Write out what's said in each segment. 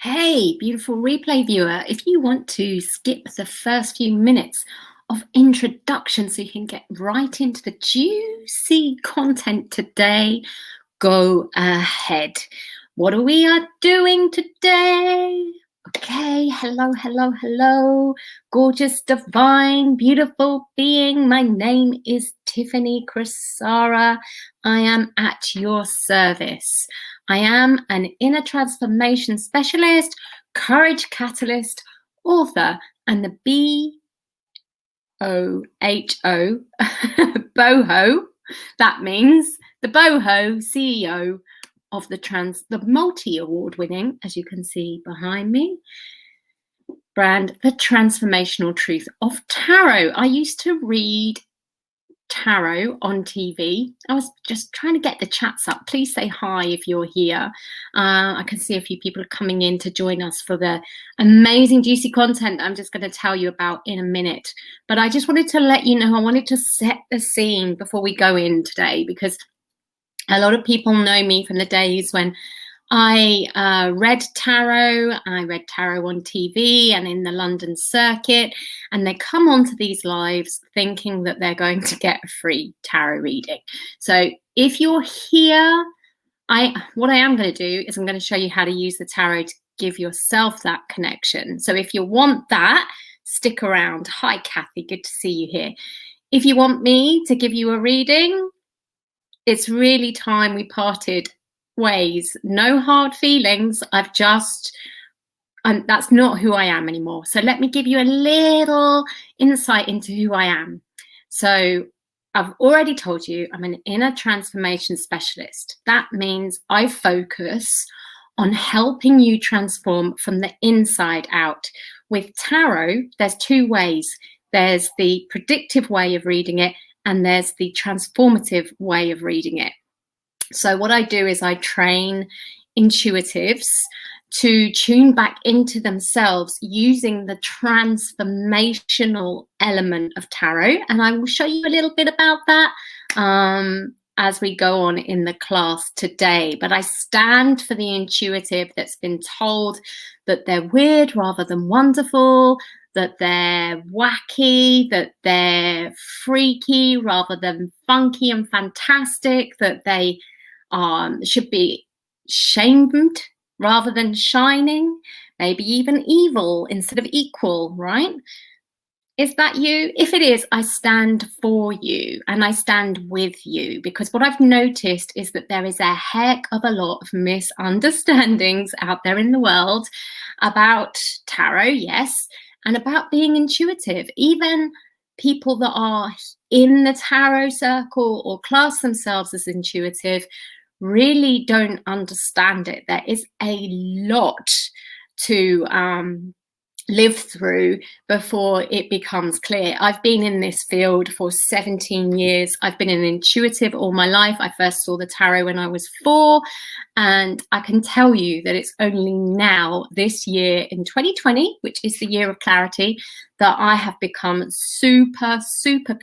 Hey, beautiful replay viewer, if you want to skip the first few minutes of introduction so you can get right into the juicy content today, go ahead. What are we doing today? Okay, hello, gorgeous, divine, beautiful being. My name is Tiffany Crosara. I am at your service. I am an inner transformation specialist, courage catalyst, author, and the BOHO, BOHO, that means the BOHO CEO of the multi-award winning, as you can see behind me, brand, The Transformational Truth of Tarot. I used to read tarot on TV. I was just trying to get the chats up. Please say hi if you're here. I can see a few people are coming in to join us for the amazing juicy content I'm just going to tell you about in a minute. But I just wanted to let you know, I wanted to set the scene before we go in today, because a lot of people know me from the days when I read tarot. I read tarot on TV and in the London circuit, and they come onto these lives thinking that they're going to get a free tarot reading. So if you're here, what I am going to do is I'm going to show you how to use the tarot to give yourself that connection. So if you want that, stick around. Hi, Kathy. Good to see you here. If you want me to give you a reading, it's really time we parted ways. No hard feelings. That's not who I am anymore. So let me give you a little insight into who I am. So I've already told you I'm an inner transformation specialist. That means I focus on helping you transform from the inside out. With tarot, there's two ways. There's the predictive way of reading it, and there's the transformative way of reading it. So what I do is I train intuitives to tune back into themselves using the transformational element of tarot. And I will show you a little bit about that as we go on in the class today. But I stand for the intuitive that's been told that they're weird rather than wonderful, that they're wacky, that they're freaky rather than funky and fantastic, that they should be shamed rather than shining, maybe even evil instead of equal, right? Is that you? If it is, I stand for you and I stand with you, because what I've noticed is that there is a heck of a lot of misunderstandings out there in the world about tarot, yes, and about being intuitive. Even people that are in the tarot circle or class themselves as intuitive really don't understand it. There is a lot to live through before it becomes clear. I've been in this field for 17 years. I've been an intuitive all my life. I first saw the tarot when I was 4, and I can tell you that it's only now, this year in 2020, which is the year of clarity, that I have become super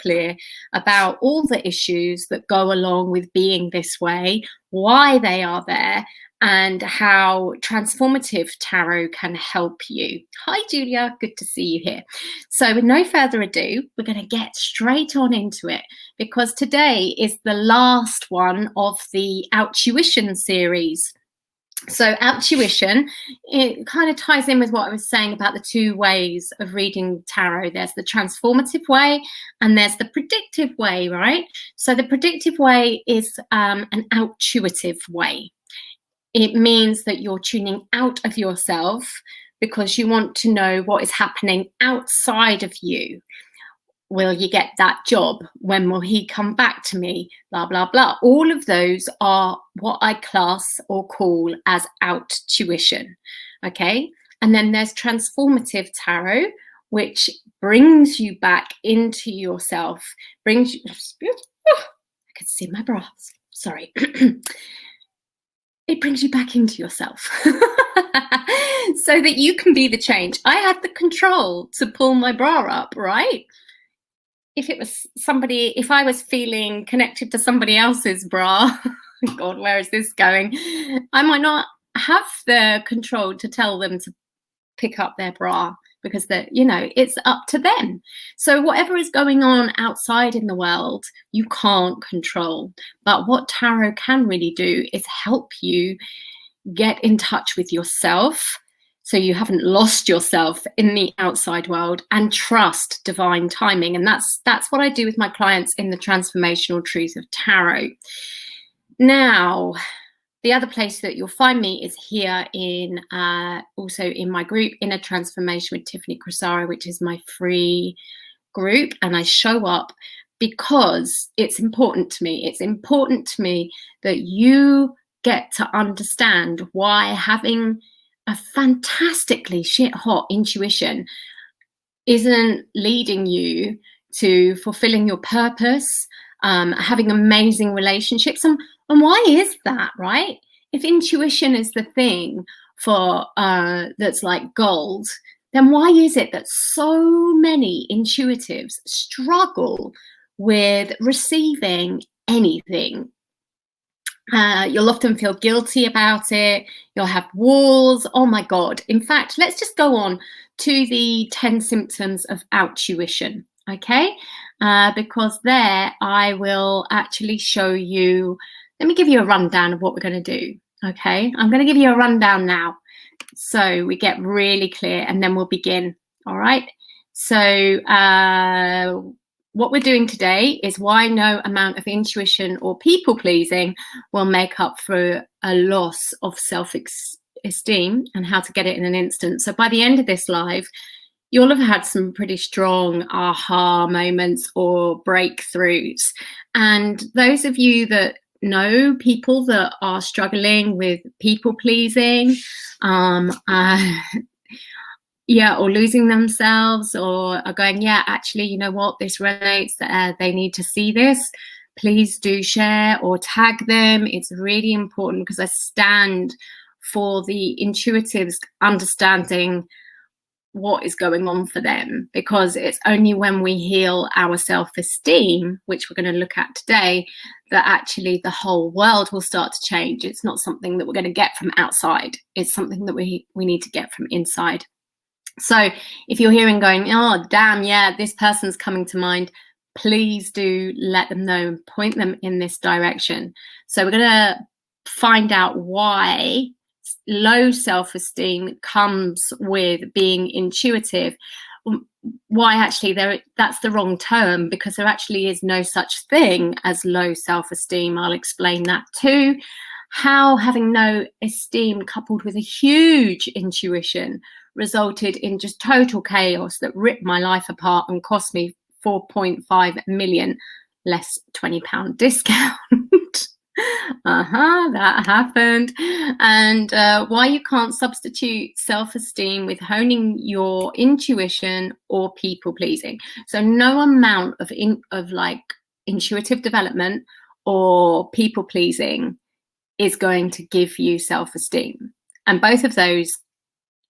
clear about all the issues that go along with being this way, why they are there, and how transformative tarot can help you. Hi, Julia. Good to see you here. So with no further ado, we're going to get straight on into it, because today is the last one of the OUT-TUITON series. So OUT-TUITON, it kind of ties in with what I was saying about the two ways of reading tarot. There's the transformative way and there's the predictive way, right? So the predictive way is an OUT-TUITIve way. It means that you're tuning out of yourself because you want to know what is happening outside of you. Will you get that job? When will he come back to me? Blah, blah, blah. All of those are what I class or call as OUT-TUITON, okay? And then there's transformative tarot, which brings you back into yourself, brings you, I can see my bras, sorry. It brings you back into yourself so that you can be the change. I have the control to pull my bra up, right? If it was somebody, if I was feeling connected to somebody else's bra, God, where is this going? I might not have the control to tell them to pick up their bra, because it's up to them. So whatever is going on outside in the world, you can't control. But what tarot can really do is help you get in touch with yourself, so you haven't lost yourself in the outside world, and trust divine timing. And that's what I do with my clients in the Transformational Truth of Tarot. Now, the other place that you'll find me is here in also in my group, Inner Transformation with Tiffany Crosara, which is my free group. And I show up because it's important to me. It's important to me that you get to understand why having a fantastically shit hot intuition isn't leading you to fulfilling your purpose, having amazing relationships. And why is that, right? If intuition is the thing for that's like gold, then why is it that so many intuitives struggle with receiving anything? You'll often feel guilty about it. You'll have walls. Oh my God. In fact, let's just go on to the 10 symptoms of OUT-TUITON, okay? Because there I will actually show you, let me give you a rundown of what we're going to do, okay? I'm going to give you a rundown now so we get really clear, and then we'll begin, all right? So what we're doing today is why no amount of intuition or people-pleasing will make up for a loss of self-esteem, and how to get it in an instant. So by the end of this live, you'll have had some pretty strong aha moments or breakthroughs. And those of you that know people that are struggling with people-pleasing, yeah, or losing themselves, or are going, yeah, actually, you know what, this resonates, they need to see this, please do share or tag them. It's really important, because I stand for the intuitives understanding what is going on for them, because it's only when we heal our self-esteem, which we're going to look at today, that actually the whole world will start to change. It's not something that we're going to get from outside. It's something that we need to get from inside. So if you're hearing going, oh, damn, yeah, this person's coming to mind, please do let them know and point them in this direction. So we're going to find out why low self-esteem comes with being intuitive, why actually that's the wrong term, because there actually is no such thing as low self-esteem. I'll explain that too. How having no esteem coupled with a huge intuition resulted in just total chaos that ripped my life apart and cost me 4.5 million less £20 discount. That happened. And why you can't substitute self-esteem with honing your intuition or people-pleasing. So no amount of intuitive development or people-pleasing is going to give you self-esteem. And both of those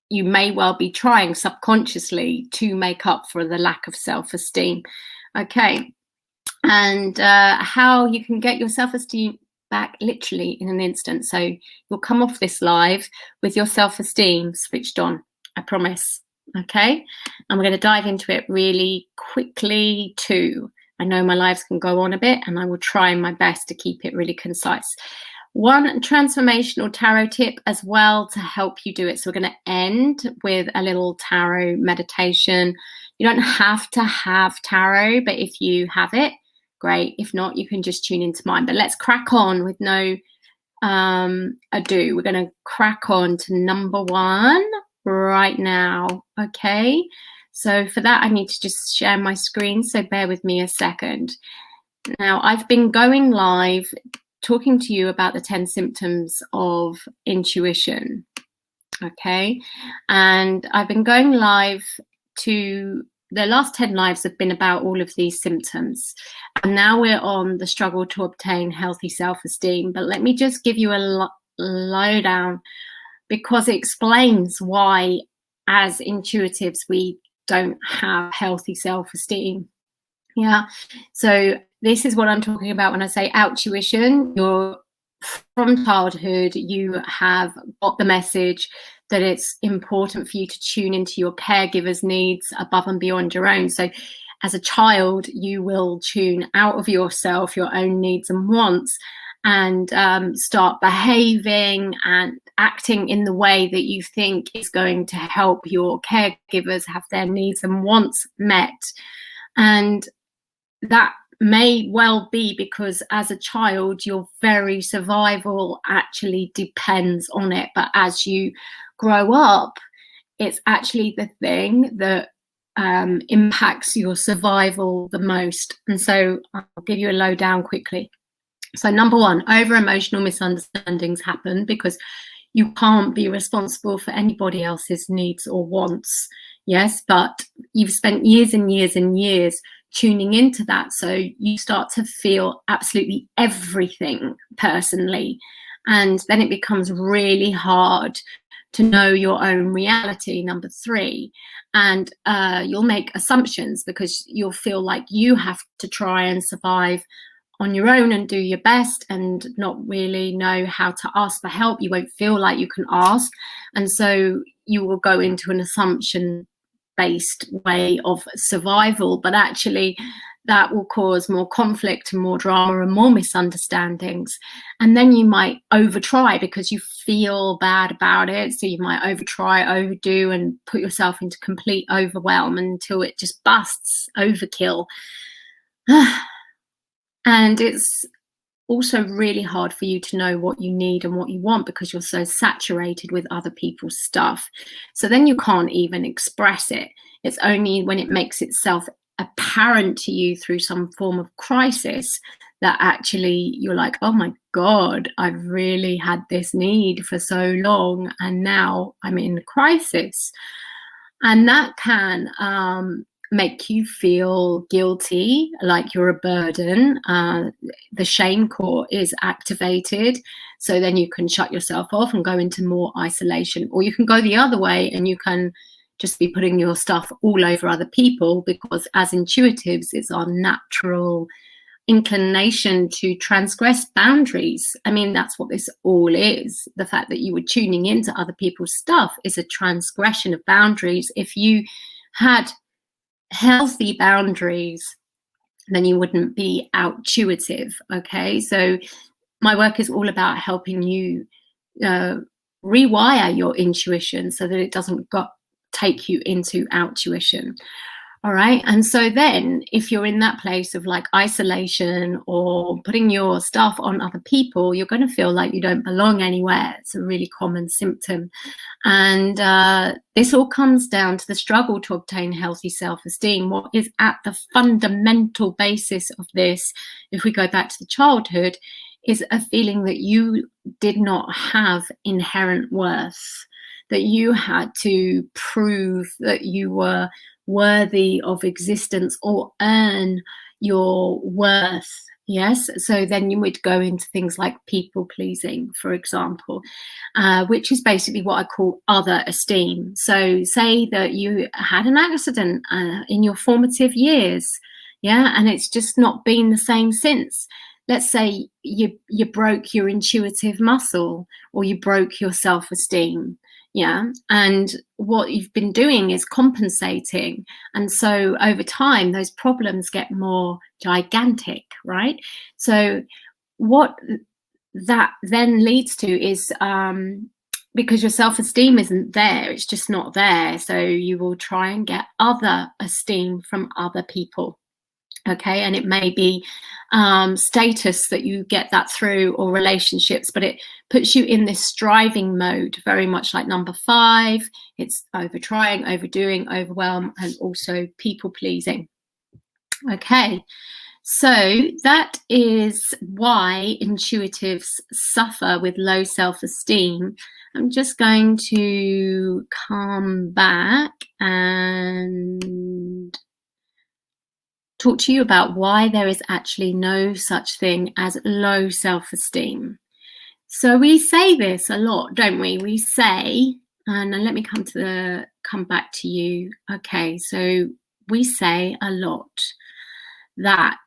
you may well be trying subconsciously to make up for the lack of self-esteem. Okay, and how you can get your self-esteem back literally in an instant. So you'll come off this live with your self-esteem switched on, I promise. Okay, and we're going to dive into it really quickly too. I know my lives can go on a bit, and I will try my best to keep it really concise. One transformational tarot tip as well to help you do it. So we're going to end with a little tarot meditation. You don't have to have tarot, but if you have it, great. If not, you can just tune into mine. But let's crack on with no ado. We're going to crack on to number 1 right now. Okay, so for that I need to just share my screen, so bear with me a second. Now, I've been going live talking to you about the 10 symptoms of intuition, okay? And I've been going live to, the last 10 lives have been about all of these symptoms. And now we're on the struggle to obtain healthy self-esteem. But let me just give you a lowdown, because it explains why, as intuitives, we don't have healthy self-esteem. Yeah, so this is what I'm talking about when I say OUT-TUITON. You're from childhood, you have got the message that it's important for you to tune into your caregiver's needs above and beyond your own. So as a child, you will tune out of yourself, your own needs and wants, and start behaving and acting in the way that you think is going to help your caregivers have their needs and wants met. And that may well be because as a child, your very survival actually depends on it. But as you grow up, it's actually the thing that impacts your survival the most. And so I'll give you a lowdown quickly. So number one, over emotional misunderstandings happen because you can't be responsible for anybody else's needs or wants. Yes, but you've spent years and years and years tuning into that. So you start to feel absolutely everything personally. And then it becomes really hard to know your own reality, number three. And you'll make assumptions because you'll feel like you have to try and survive on your own and do your best and not really know how to ask for help. You won't feel like you can ask. And so you will go into an assumption-based way of survival, but actually that will cause more conflict and more drama and more misunderstandings. And then you might overtry because you feel bad about it. So you might overtry, overdo, and put yourself into complete overwhelm until it just busts, overkill. And it's also really hard for you to know what you need and what you want because you're so saturated with other people's stuff. So then you can't even express it. It's only when it makes itself apparent to you through some form of crisis that actually you're like, oh my God, I've really had this need for so long and now I'm in a crisis. And that can make you feel guilty, like you're a burden. The shame core is activated. So then you can shut yourself off and go into more isolation. Or you can go the other way and you can just be putting your stuff all over other people because as intuitives, it's our natural inclination to transgress boundaries. I mean, that's what this all is. The fact that you were tuning into other people's stuff is a transgression of boundaries. If you had healthy boundaries, then you wouldn't be OUT-TUITON. Okay, so my work is all about helping you rewire your intuition so that it doesn't take you into OUT-TUITON. All right, and so then if you're in that place of like isolation or putting your stuff on other people, you're going to feel like you don't belong anywhere. It's a really common symptom. And this all comes down to the struggle to obtain healthy self-esteem. What is at the fundamental basis of this, if we go back to the childhood, is a feeling that you did not have inherent worth, that you had to prove that you were worthy of existence or earn your worth. Yes, so then you would go into things like people pleasing, for example, which is basically what I call other esteem. So say that you had an accident in your formative years, yeah, and it's just not been the same since. Let's say you broke your intuitive muscle or you broke your self-esteem. Yeah, and what you've been doing is compensating, and so over time those problems get more gigantic, right? So what that then leads to is because your self-esteem isn't there, it's just not there, so you will try and get other esteem from other people. Okay, and it may be status that you get that through, or relationships, but it puts you in this striving mode, very much like number 5. It's overtrying, overdoing, overwhelm, and also people pleasing. Okay, so that is why intuitives suffer with low self-esteem. I'm just going to come back and talk to you about why there is actually no such thing as low self-esteem. So we say this a lot, don't we? We say, and let me come back to you. Okay, so we say a lot that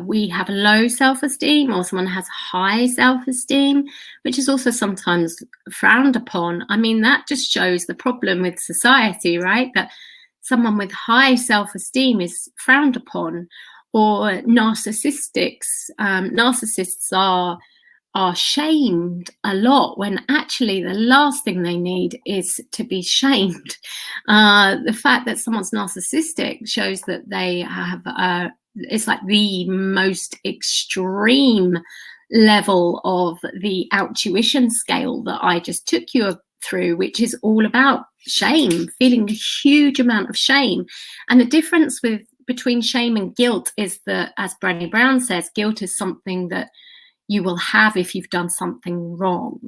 we have low self-esteem or someone has high self-esteem, which is also sometimes frowned upon. I mean, that just shows the problem with society, right? That someone with high self-esteem is frowned upon. Or narcissists are shamed a lot, when actually the last thing they need is to be shamed. The fact that someone's narcissistic shows that they have it's like the most extreme level of the OUT-TUITON scale that I just took you through, which is all about shame, feeling a huge amount of shame. And the difference between shame and guilt is that, as Brené Brown says, guilt is something that you will have if you've done something wrong.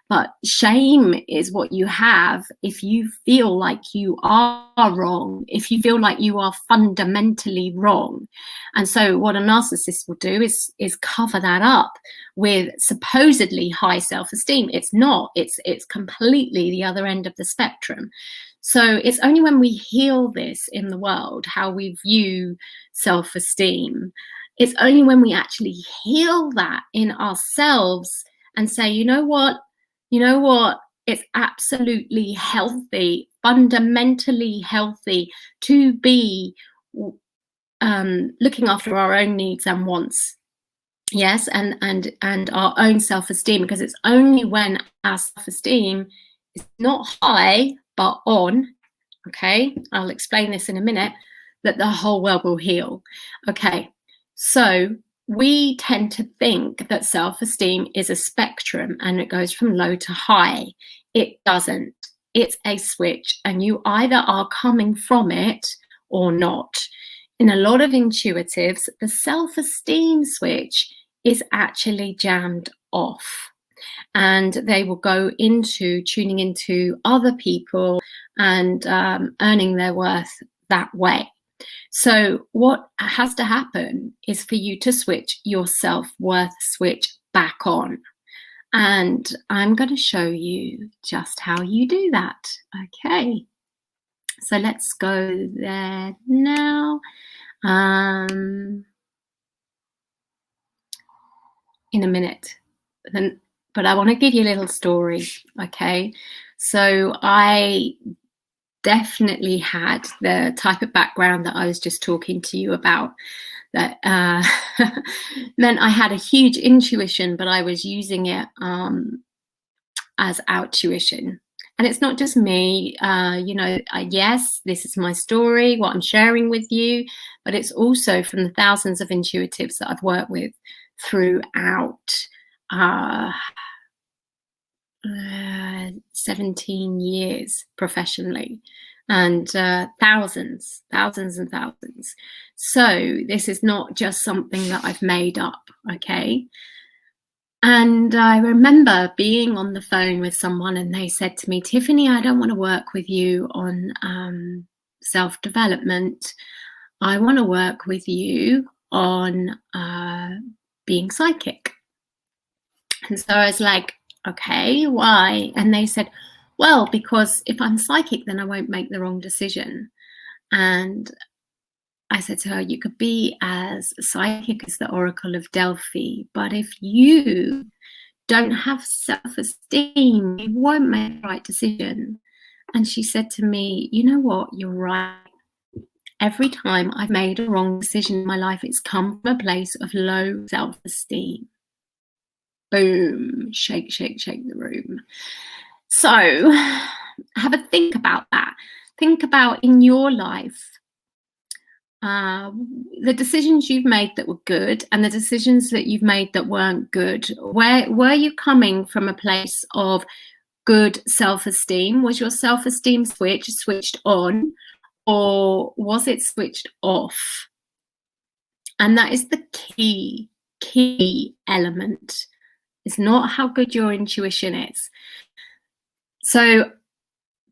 But shame is what you have if you feel like you are wrong, if you feel like you are fundamentally wrong. And so what a narcissist will do is cover that up with supposedly high self-esteem. It's not. It's completely the other end of the spectrum. So it's only when we heal this in the world, how we view self-esteem, it's only when we actually heal that in ourselves and say, you know what, it's absolutely healthy, fundamentally healthy to be looking after our own needs and wants. Yes, and our own self-esteem, because it's only when our self-esteem is not high but on, okay, I'll explain this in a minute, that the whole world will heal. Okay. So we tend to think that self-esteem is a spectrum and it goes from low to high. It doesn't. It's a switch, and you either are coming from it or not. In a lot of intuitives, the self-esteem switch is actually jammed off, and they will go into tuning into other people and earning their worth that way. So what has to happen is for you to switch your self-worth switch back on. And I'm going to show you just how you do that. Okay. So let's go there now. In a minute. But I want to give you a little story. Okay. So I definitely had the type of background that I was just talking to you about, that meant I had a huge intuition, but I was using it as OUT-TUITON. And it's not just me, yes, this is my story, what I'm sharing with you, but it's also from the thousands of intuitives that I've worked with throughout 17 years professionally, and thousands and thousands. So this is not just something that I've made up, okay? And I remember being on the phone with someone and they said to me, Tiffany, I don't want to work with you on self-development. I want to work with you on being psychic. And so I was like, okay, why? And they said, well, because if I'm psychic, then I won't make the wrong decision. And I said to her, you could be as psychic as the Oracle of Delphi, but if you don't have self-esteem, you won't make the right decision. And she said to me, you know what, you're right. Every time I've made a wrong decision in my life, it's come from a place of low self-esteem. Boom, shake, shake, shake the room. So have a think about that. Think about in your life, the decisions you've made that were good and the decisions that you've made that weren't good. Where were you coming from a place of good self-esteem? Was your self-esteem switch switched on, or was it switched off? And that is the key element. It's not how good your intuition is. So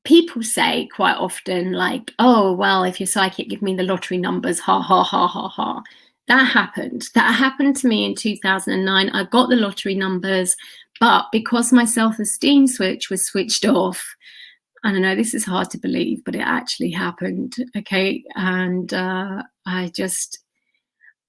people say quite often, like, oh, well, if you're psychic, give me the lottery numbers, ha, ha, ha, ha, ha. That happened to me in 2009. I got the lottery numbers, but because my self-esteem switch was switched off, I don't know, this is hard to believe, but it actually happened, okay? And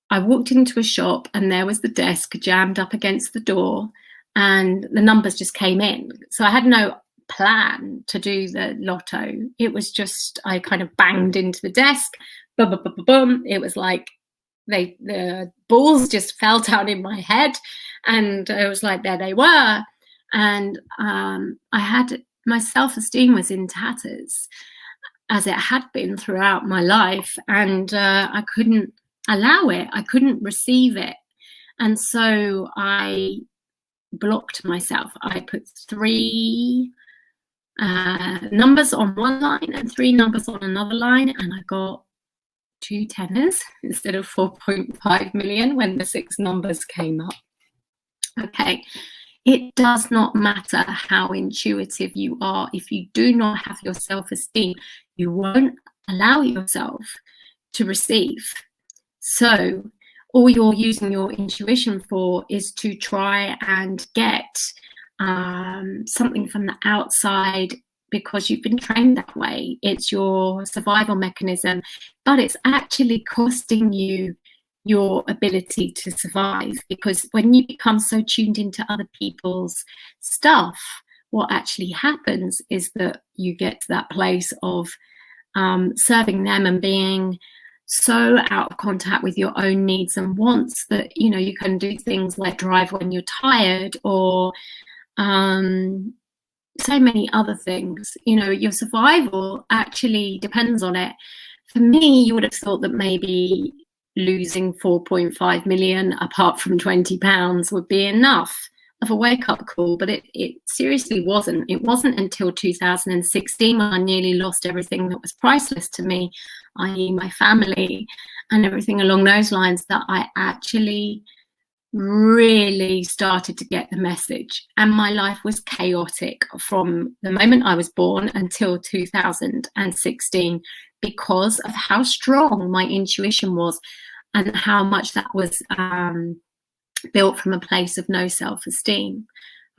I walked into a shop and there was the desk jammed up against the door and the numbers just came in. So I had no plan to do the lotto. It was just, I kind of banged into the desk, boom, boom, boom, boom, boom. It was like the balls just fell down in my head, and it was like, there they were. And I had, my self-esteem was in tatters, as it had been throughout my life, and I couldn't allow it. I couldn't receive it. And so I blocked myself. I put 3 numbers on one line and 3 numbers on another line, and I got 2 tenors instead of 4.5 million when the 6 numbers came up. Okay, it does not matter how intuitive you are. If you do not have your self-esteem, you won't allow yourself to receive. So all you're using your intuition for is to try and get something from the outside, because you've been trained that way. It's your survival mechanism, but it's actually costing you your ability to survive, because when you become so tuned into other people's stuff, what actually happens is that you get to that place of serving them and being so out of contact with your own needs and wants that, you know, you can do things like drive when you're tired, or so many other things. You know, your survival actually depends on it. For me, you would have thought that maybe losing 4.5 million apart from 20 pounds would be enough of a wake-up call, but it seriously wasn't. It wasn't until 2016 when I nearly lost everything that was priceless to me, i.e. my family and everything along those lines, that I actually really started to get the message. And my life was chaotic from the moment I was born until 2016, because of how strong my intuition was and how much that was built from a place of no self-esteem.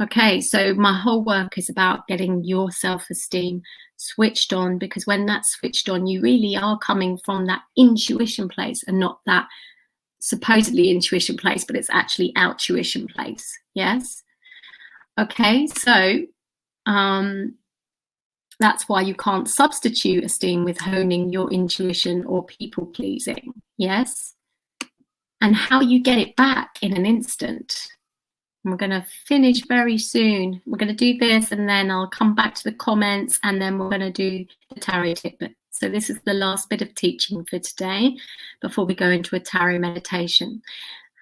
Okay, so my whole work is about getting your self-esteem switched on, because when that's switched on, you really are coming from that intuition place and not that supposedly intuition place, but it's actually out-tuition place. Yes. Okay, so that's why you can't substitute esteem with honing your intuition or people pleasing. Yes. And how you get it back in an instant. We're going to finish very soon. We're going to do this, and then I'll come back to the comments, and then we're going to do the tarot tip. So this is the last bit of teaching for today before we go into a tarot meditation.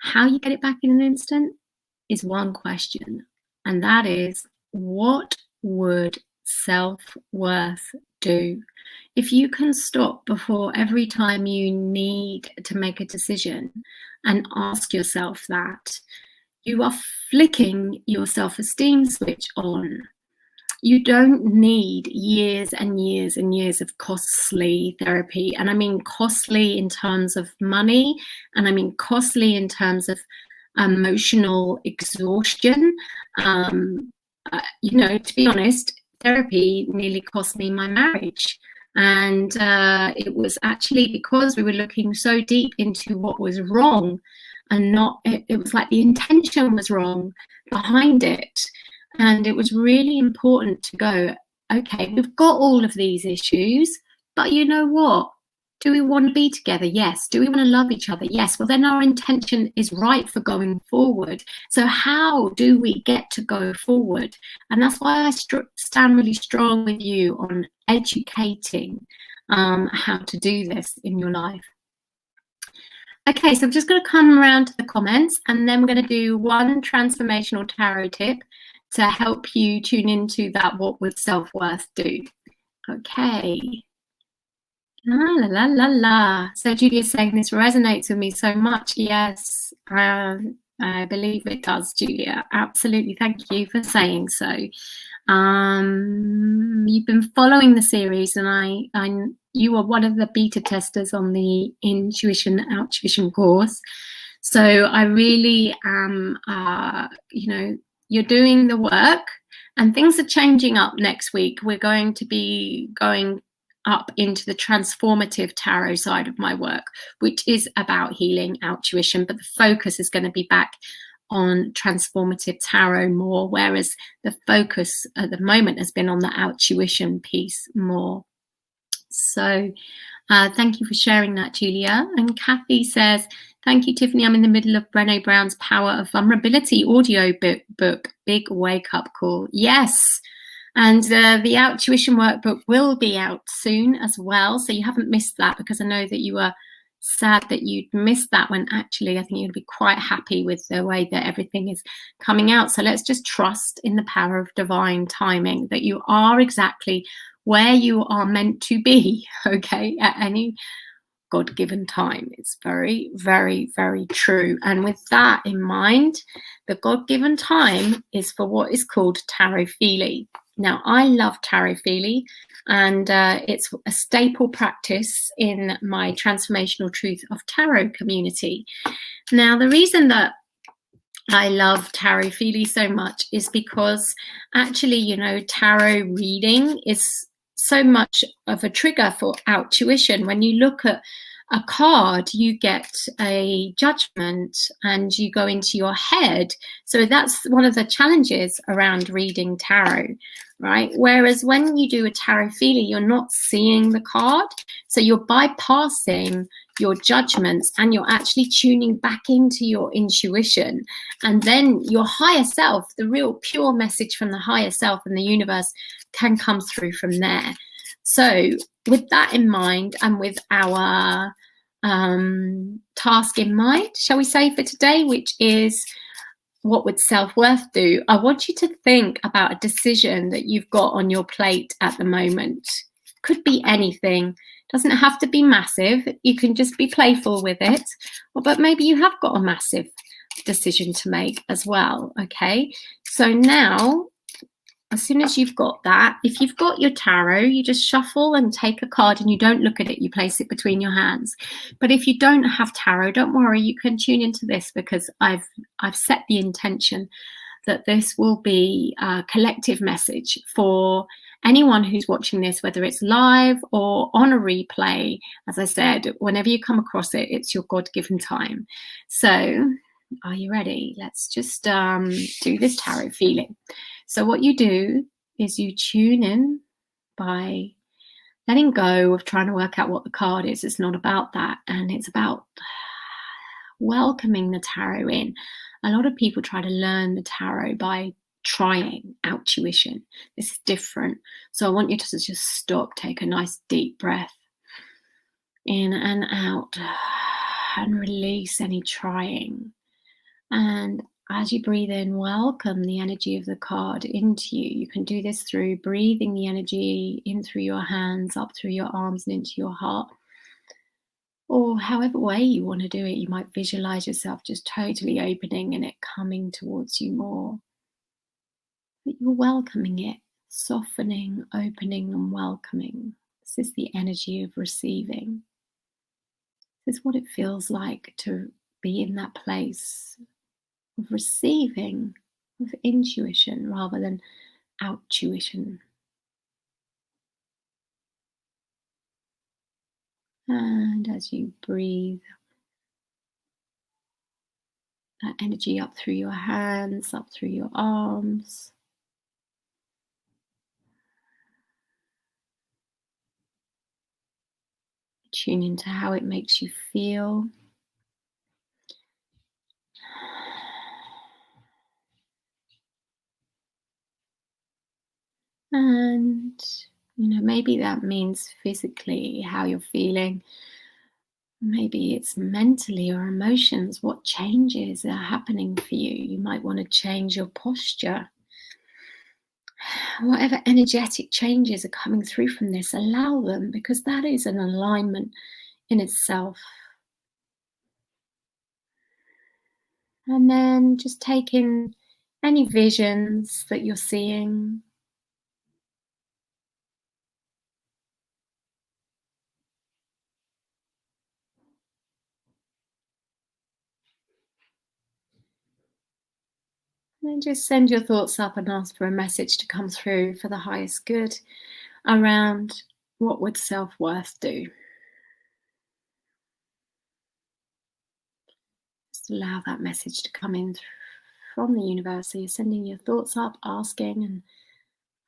How you get it back in an instant is one question, and that is, what would self-worth do? If you can stop before every time you need to make a decision and ask yourself that, you are flicking your self-esteem switch on. You don't need years and years and years of costly therapy. And I mean costly in terms of money, and I mean costly in terms of emotional exhaustion. You know, to be honest, therapy nearly cost me my marriage. And it was actually because we were looking so deep into what was wrong, and not, it was like the intention was wrong behind it. And it was really important to go, okay, we've got all of these issues, but you know what? Do we want to be together? Yes. Do we want to love each other? Yes. Well, then our intention is right for going forward. So how do we get to go forward? And that's why I stand really strong with you on educating how to do this in your life. Okay, so I'm just going to come around to the comments, and then we're going to do one transformational tarot tip to help you tune into that what would self-worth do. Okay. La la la la la. So Julia's saying this resonates with me so much. Yes, I believe it does, Julia. Absolutely. Thank you for saying so. You've been following the series, and you are one of the beta testers on the Intuition Out-Tuition course. So I really am, you know, you're doing the work, and things are changing up next week. We're going to be going up into the transformative tarot side of my work, which is about healing OUT-TUITON, but the focus is going to be back on transformative tarot more, whereas the focus at the moment has been on the OUT-TUITON piece more. So thank you for sharing that, Julia. And Kathy says, thank you, Tiffany. I'm in the middle of Brené Brown's Power of Vulnerability audio book. Big wake-up call. Yes. And the OUT-TUITON workbook will be out soon as well. So you haven't missed that, because I know that you were sad that you'd missed that, when actually I think you'd be quite happy with the way that everything is coming out. So let's just trust in the power of divine timing, that you are exactly where you are meant to be, okay, at any God-given time. It's very, very, very true. And with that in mind, the God-given time is for what is called Tarot-Feely. Now, I love Tarot-Feely, and it's a staple practice in my Transformational Truth of Tarot community. Now, the reason that I love Tarot-Feely so much is because actually, you know, tarot reading is so much of a trigger for OUT-TUITON. When you look at a card, you get a judgment and you go into your head. So that's one of the challenges around reading tarot, right? Whereas when you do a Tarot-Feely, you're not seeing the card. So you're bypassing your judgments and you're actually tuning back into your intuition. And then your higher self, the real pure message from the higher self and the universe, can come through from there. So with that in mind, and with our task in mind, shall we say, for today, which is what would self-worth do, I want you to think about a decision that you've got on your plate at the moment. Could be anything. Doesn't have to be massive. You can just be playful with it. But maybe you have got a massive decision to make as well, okay? So now, as soon as you've got that, if you've got your tarot, you just shuffle and take a card and you don't look at it, you place it between your hands. But if you don't have tarot, don't worry, you can tune into this, because I've set the intention that this will be a collective message for anyone who's watching this, whether it's live or on a replay. As I said, whenever you come across it, it's your God-given time. So are you ready? Let's just do this tarot feeling. So what you do is you tune in by letting go of trying to work out what the card is. It's not about that. And it's about welcoming the tarot in. A lot of people try to learn the tarot by trying OUT-TUITON. This is different. So I want you to just stop, take a nice deep breath in and out, and release any trying. And as you breathe in, welcome the energy of the card into you. You can do this through breathing the energy in through your hands, up through your arms and into your heart. Or however way you want to do it, you might visualize yourself just totally opening and it coming towards you more. But you're welcoming it, softening, opening and welcoming. This is the energy of receiving. This is what it feels like to be in that place of receiving, of intuition rather than OUT-TUITON. And as you breathe that energy up through your hands, up through your arms, tune into how it makes you feel. And, you know, maybe that means physically how you're feeling. Maybe it's mentally or emotions. What changes are happening for you? You might want to change your posture. Whatever energetic changes are coming through from this, allow them, because that is an alignment in itself. And then just take in any visions that you're seeing. And then just send your thoughts up and ask for a message to come through for the highest good around What would self-worth do? Just allow that message to come in from the universe. So you're sending your thoughts up, asking, and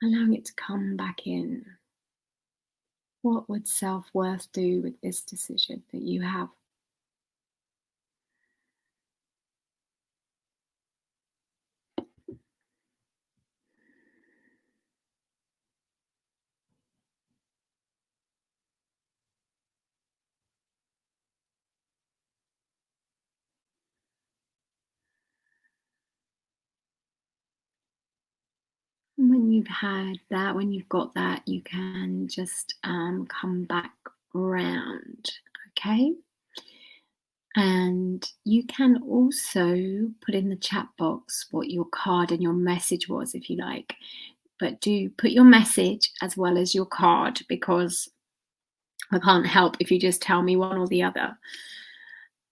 allowing it to come back in. What would self-worth do with this decision that you have? And when you've had that, when you've got that, you can just come back round, okay? And you can also put in the chat box what your card and your message was, if you like. But do put your message as well as your card, because I can't help if you just tell me one or the other.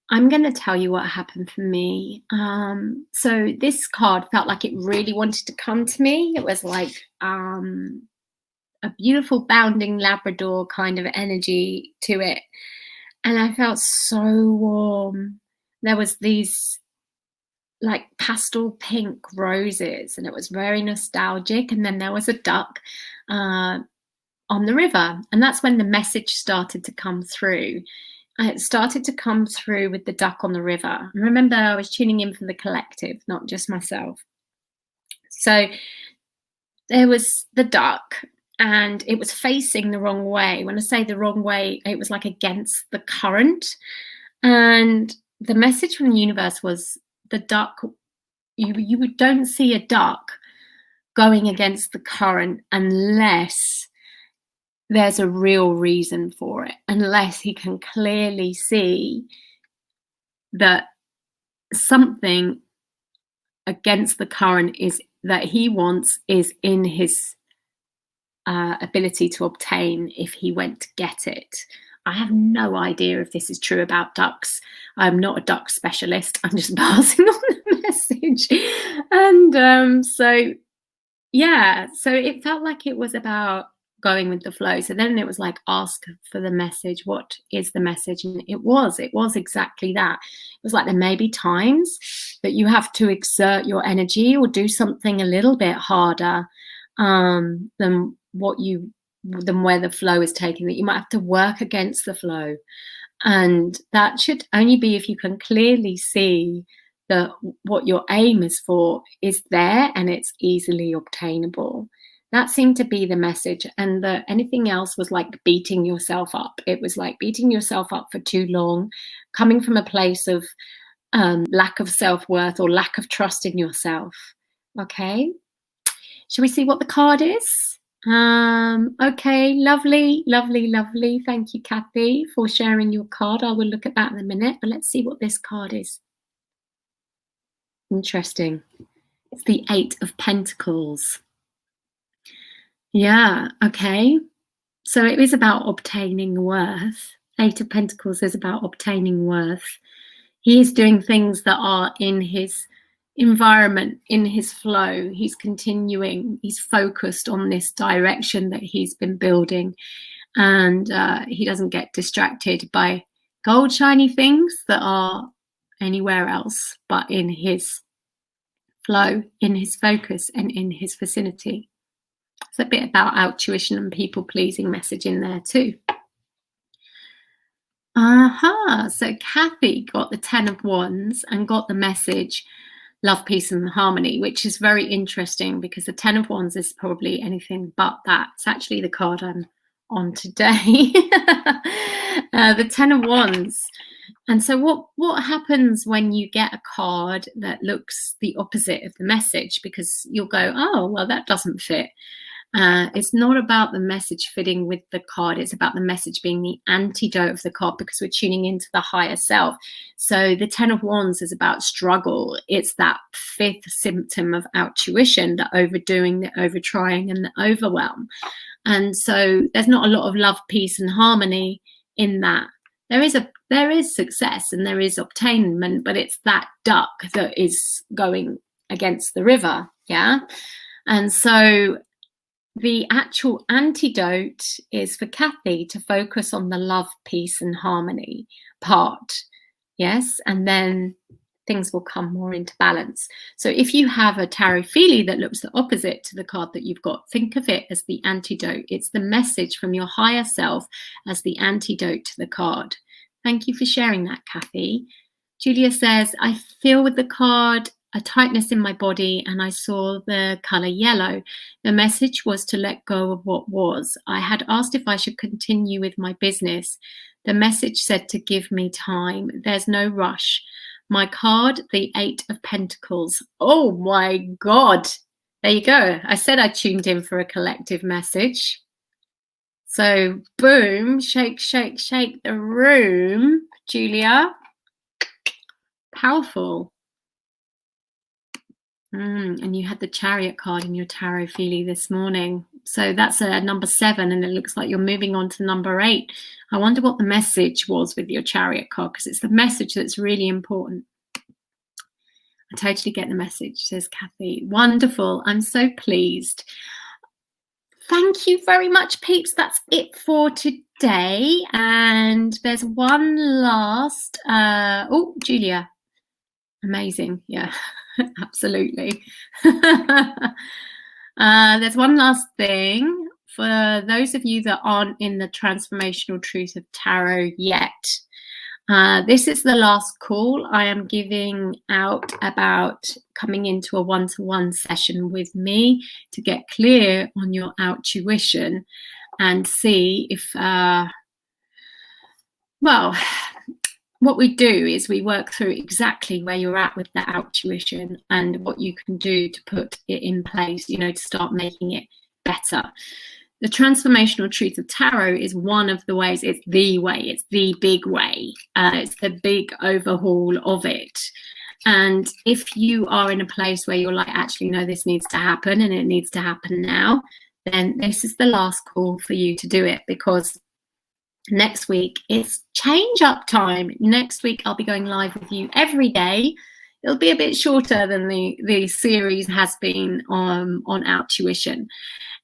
I'm going to tell you what happened for me. So this card felt like it really wanted to come to me. It was like a beautiful bounding Labrador kind of energy to it. And I felt so warm. There was these like pastel pink roses, and it was very nostalgic. And then there was a duck on the river. And that's when the message started to come through. It started to come through with the duck on the river. And remember, I was tuning in for the collective, not just myself. So there was the duck, and it was facing the wrong way. When I say the wrong way, it was like against the current. And the message from the universe was the duck, you don't see a duck going against the current unless there's a real reason for it, unless he can clearly see that something against the current is that he wants is in his ability to obtain if he went to get it. I have no idea if this is true about ducks. I'm not a duck specialist. I'm just passing on the message. And so it felt like it was about going with the flow. So then it was like, ask for the message. What is the message? And it was exactly that. It was like there may be times that you have to exert your energy or do something a little bit harder than where the flow is taking, that you might have to work against the flow. And that should only be if you can clearly see that what your aim is for is there and it's easily obtainable. That seemed to be the message. And anything else was like beating yourself up. It was like beating yourself up for too long, coming from a place of lack of self-worth or lack of trust in yourself. Okay. Shall we see what the card is? Okay, lovely. Thank you, Kathy, for sharing your card. I will look at that in a minute, but let's see what this card is. Interesting. It's the 8 of Pentacles. Yeah, okay. So it is about obtaining worth. 8 of Pentacles is about obtaining worth. He is doing things that are in his environment, in his flow. He's continuing, he's focused on this direction that he's been building, and he doesn't get distracted by gold shiny things that are anywhere else but in his flow, in his focus, and in his vicinity. It's a bit about OUT-TUITON and people-pleasing message in there too. So Kathy got the 10 of Wands and got the message love, peace and harmony, which is very interesting because the 10 of Wands is probably anything but that. It's actually the card I'm on today. The 10 of Wands. And so what happens when you get a card that looks the opposite of the message? Because you'll go, oh, well, that doesn't fit. It's not about the message fitting with the card. It's about the message being the antidote of the card, because we're tuning into the higher self. So the 10 of Wands is about struggle. It's that 5th symptom of OUT-TUITON, the overdoing, the overtrying, and the overwhelm. And so there's not a lot of love, peace, and harmony in that. There is success and there is obtainment, but it's that duck that is going against the river. Yeah. And so the actual antidote is for Kathy to focus on the love, peace, and harmony part. Yes, and then things will come more into balance. So if you have a tarot feelie that looks the opposite to the card that you've got, think of it as the antidote. It's the message from your higher self as the antidote to the card. Thank you for sharing that, Kathy. Julia says, I feel with the card a tightness in my body and I saw the colour yellow. The message was to let go of what was. I had asked if I should continue with my business. The message said to give me time. There's no rush. My card, the 8 of Pentacles. Oh my God. There you go. I said I tuned in for a collective message. So boom, shake, shake, shake the room, Julia. Powerful. And you had the Chariot card in your tarot feelie this morning. So that's a number 7, and it looks like you're moving on to number 8. I wonder what the message was with your Chariot card, because it's the message that's really important. I totally get the message, says Kathy. Wonderful. I'm so pleased. Thank you very much, peeps. That's it for today. And there's one last... oh, Julia. Amazing. Yeah, absolutely. There's one last thing. For those of you that aren't in the Transformational Truth of Tarot yet, this is the last call I am giving out about coming into a one-to-one session with me to get clear on your OUT-TUITON and see if, well, what we do is we work through exactly where you're at with the OUT-TUITON and what you can do to put it in place, you know, to start making it better. The Transformational Truth of Tarot is one of the ways. It's the way. It's the big way. It's the big overhaul of it. And if you are in a place where you're like, actually, no, this needs to happen and it needs to happen now, then this is the last call for you to do it, because next week it's change up time. Next week I'll be going live with you every day. It'll be a bit shorter than the series has been on OUT-TUITON.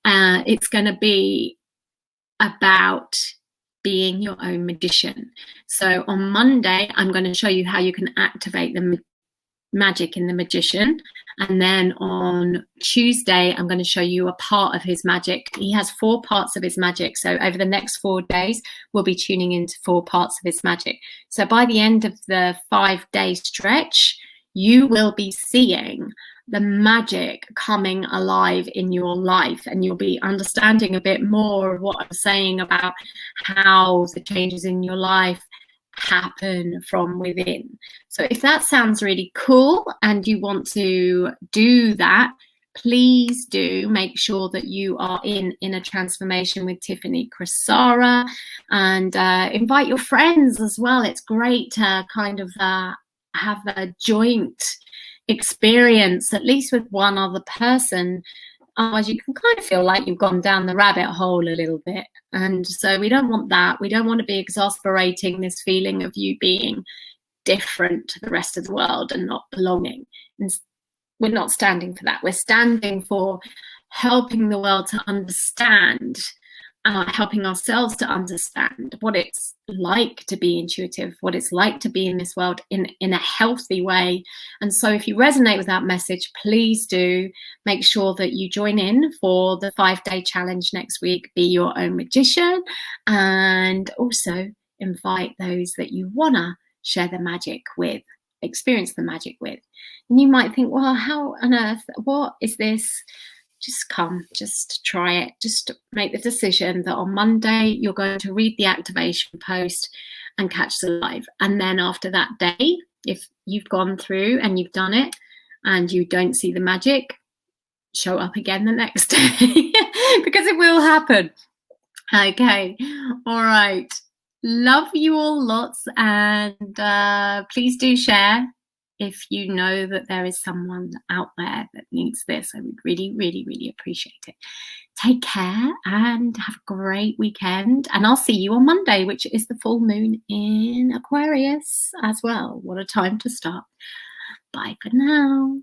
It's going to be about being your own magician. So on Monday, I'm going to show you how you can activate the magic in the magician. And then on Tuesday, I'm going to show you a part of his magic. He has 4 parts of his magic. So over the next 4 days, we'll be tuning into 4 parts of his magic. So by the end of the 5-day stretch, you will be seeing the magic coming alive in your life, and you'll be understanding a bit more of what I'm saying about how the changes in your life happen from within. So if that sounds really cool and you want to do that, please do make sure that you are in a transformation with Tiffany Crosara, and invite your friends as well. It's great to kind of have a joint experience, at least with one other person. Otherwise you can kind of feel like you've gone down the rabbit hole a little bit, and so we don't want that. We don't want to be exasperating this feeling of you being different to the rest of the world and not belonging. And we're not standing for that. We're standing for helping the world to understand, helping ourselves to understand what it's like to be intuitive, what it's like to be in this world in a healthy way. And so if you resonate with that message, please do make sure that you join in for the 5-day challenge next week, Be Your Own Magician, and also invite those that you want to share the magic with, experience the magic with. And you might think, well, how on earth, what is this? Just come, just try it. Just make the decision that on Monday you're going to read the activation post and catch the live. And then after that day, if you've gone through and you've done it and you don't see the magic, show up again the next day because it will happen. Okay, all right. Love you all lots, and please do share if you know that there is someone out there that needs this. I would really, really, really appreciate it. Take care and have a great weekend. And I'll see you on Monday, which is the full moon in Aquarius as well. What a time to start. Bye for now.